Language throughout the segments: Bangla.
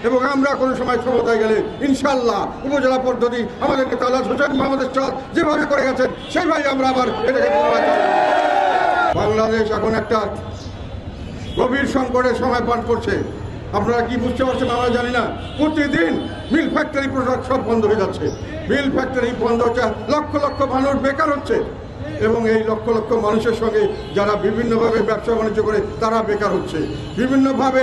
এবং আমরা কোনো সময় ক্ষমতায় গেলে ইনশাআল্লাহ উপজেলা পদ্ধতি আমাদের নেতা আলহাজ হোসেন মোহাম্মদ চাঁদ যেভাবে করে গেছেন সেইভাবে আমরা আবার এটাকে বাংলাদেশ এখন একটা গভীর সংকটের সময় পার করছে। আপনারা কি বুঝতে পারছেন আমরা জানি না। প্রতিদিন মিল ফ্যাক্টরি প্রোডাক্ট সব বন্ধ হয়ে যাচ্ছে। মিল ফ্যাক্টরি বন্ধ হচ্ছে, লক্ষ লক্ষ মানুষ বেকার হচ্ছে এবং এই লক্ষ লক্ষ মানুষের সঙ্গে যারা বিভিন্নভাবে ব্যবসা বাণিজ্য করে তারা বেকার হচ্ছে। বিভিন্নভাবে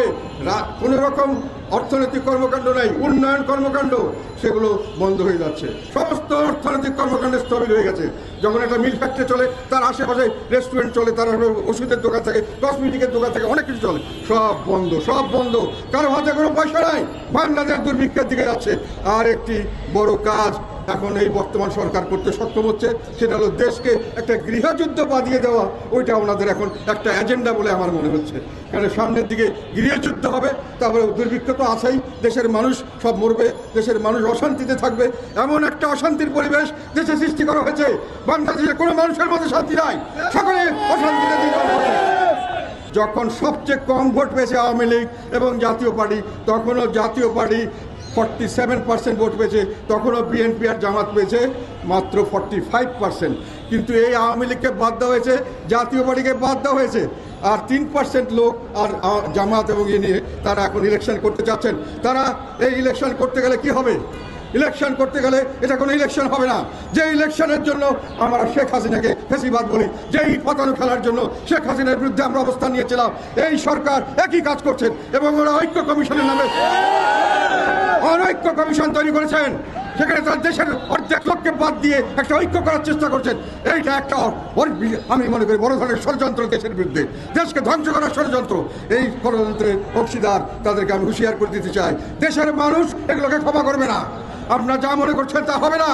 কোনো রকম অর্থনৈতিক কর্মকাণ্ড নাই, উন্নয়ন কর্মকাণ্ড সেগুলো বন্ধ হয়ে যাচ্ছে। সমস্ত অর্থনৈতিক কর্মকাণ্ড স্থবির হয়ে গেছে। যখন একটা মিল ফ্যাক্টরি চলে তার আশেপাশে রেস্টুরেন্ট চলে, তার ওষুধের দোকান থাকে, কসমেটিকের দোকান থাকে, অনেক কিছু চলে, সব বন্ধ, সব বন্ধ। কারো হাতে কোনো পয়সা নাই, বাংলাদেশ দুর্ভিক্ষের দিকে যাচ্ছে। আর একটি বড় কাজ এখন এই বর্তমান সরকার করতে সক্ষম হচ্ছে, সেটা হলো দেশকে একটা গৃহযুদ্ধ বাঁধিয়ে দেওয়া। ওইটা ওনাদের এখন একটা এজেন্ডা বলে আমার মনে হচ্ছে। কারণ সামনের দিকে গৃহযুদ্ধ হবে, তারপরে দুর্ভিক্ষ তো আছেই, দেশের মানুষ সব মরবে, দেশের মানুষ অশান্তিতে থাকবে। এমন একটা অশান্তির পরিবেশ দেশে সৃষ্টি করা হয়েছে, বাংলাদেশের কোনো মানুষের মধ্যে শান্তি নাই, সকলে অশান্তিতে জীবন করছে। যখন সবচেয়ে কম ভোট পেয়েছে আওয়ামী লীগ এবং জাতীয় পার্টি, তখনও জাতীয় পার্টি 47% ভোট পেয়েছে, তখনও বিএনপি আর জামাত পেয়েছে মাত্র 45%। কিন্তু এই আওয়ামী লীগকে বাদ দেওয়া হয়েছে, জাতীয় পার্টিকে বাদ দেওয়া হয়েছে, আর 3% লোক আর জামাত এবং এ নিয়ে তারা এখন ইলেকশন করতে চাচ্ছেন। তারা এই ইলেকশন করতে গেলে কি হবে? ইলেকশন করতে গেলে এটা কোনো ইলেকশন হবে না। যে ইলেকশনের জন্য আমরা শেখ হাসিনাকে ফেসিবাদ বলি, যেই পতন খেলার জন্য শেখ হাসিনার বিরুদ্ধে আমরা অবস্থান নিয়েছিলাম, এই সরকার একই কাজ করছেন এবং ওরা ঐক্য কমিশনের নামে অনৈক্য কমিশন তৈরি করেছেন। সেখানে তার দেশের অর্ধেক লোককে বাদ দিয়ে একটা ঐক্য করার চেষ্টা করছেন। এইটা একটা আমি মনে করি বড় ধরনের ষড়যন্ত্র, দেশের বিরুদ্ধে, দেশকে ধ্বংস করার ষড়যন্ত্র। এই ষড়যন্ত্রের অংশীদার তাদেরকে আমি হুঁশিয়ার করে দিতে চাই। দেশের মানুষ এগুলোকে ক্ষমা করবে না। আপনারা যা মনে করছেন তা হবে না।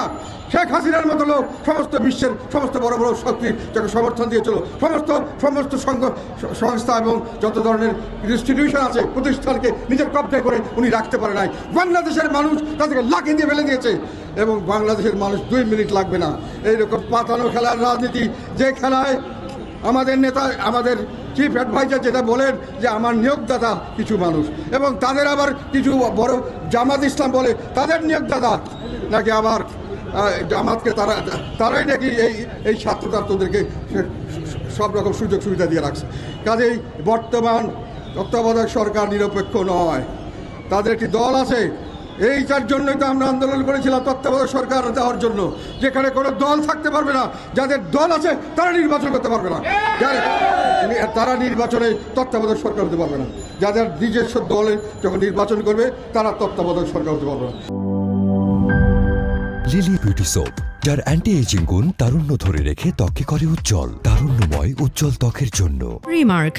শেখ হাসিনার মতো লোক সমস্ত বিশ্বের সমস্ত বড় বড় শক্তি যাকে সমর্থন দিয়েছিল, সমস্ত সংস্থা এবং যত ধরনের ইনস্টিটিউশন আছে, প্রতিষ্ঠানকে নিজের কব্জায় করে উনি রাখতে পারে নাই। বাংলাদেশের মানুষ তাদেরকে লাঠি দিয়ে ফেলে দিয়েছে এবং বাংলাদেশের মানুষ 2 মিনিট লাগবে না। এইরকম পাতানো খেলার রাজনীতি, যে খেলায় আমাদের নেতা, আমাদের চিফ অ্যাডভাইজার যেটা বলেন যে আমার নিয়োগদাতা কিছু মানুষ, এবং তাদের আবার কিছু বড় জামাত ইসলাম বলে তাদের নিয়োগদাতা নাকি আবার জামাতকে তারাই নাকি এই ছাত্রদেরকে সব রকম সুযোগ সুবিধা দিয়ে রাখছে। কাজেই বর্তমান তত্ত্বাবধায়ক সরকার নিরপেক্ষ নয়, তাদের একটি দল আছে। এইটার জন্যই তো আমরা আন্দোলন করেছিলাম তত্ত্বাবধায়ক সরকার দেওয়ার জন্য, যেখানে কোনো দল থাকতে পারবে না। যাদের দল আছে তারা নির্বাচন করতে পারবে না, তারা নির্বাচনে তত্ত্বাবধায়ক সরকার হতে পারবে না। যাদের নিজস্ব দলে যখন নির্বাচন করবে তারা তত্ত্বাবধায়ক সরকার হতে পারবে না। লিলি বিউটি সোপ, যার অ্যান্টি এজিং গুণ তারুণ্য ধরে রেখে ত্বকে করে উজ্জ্বল, তারুণ্যময় উজ্জ্বল ত্বকের জন্য। রিমার্ক।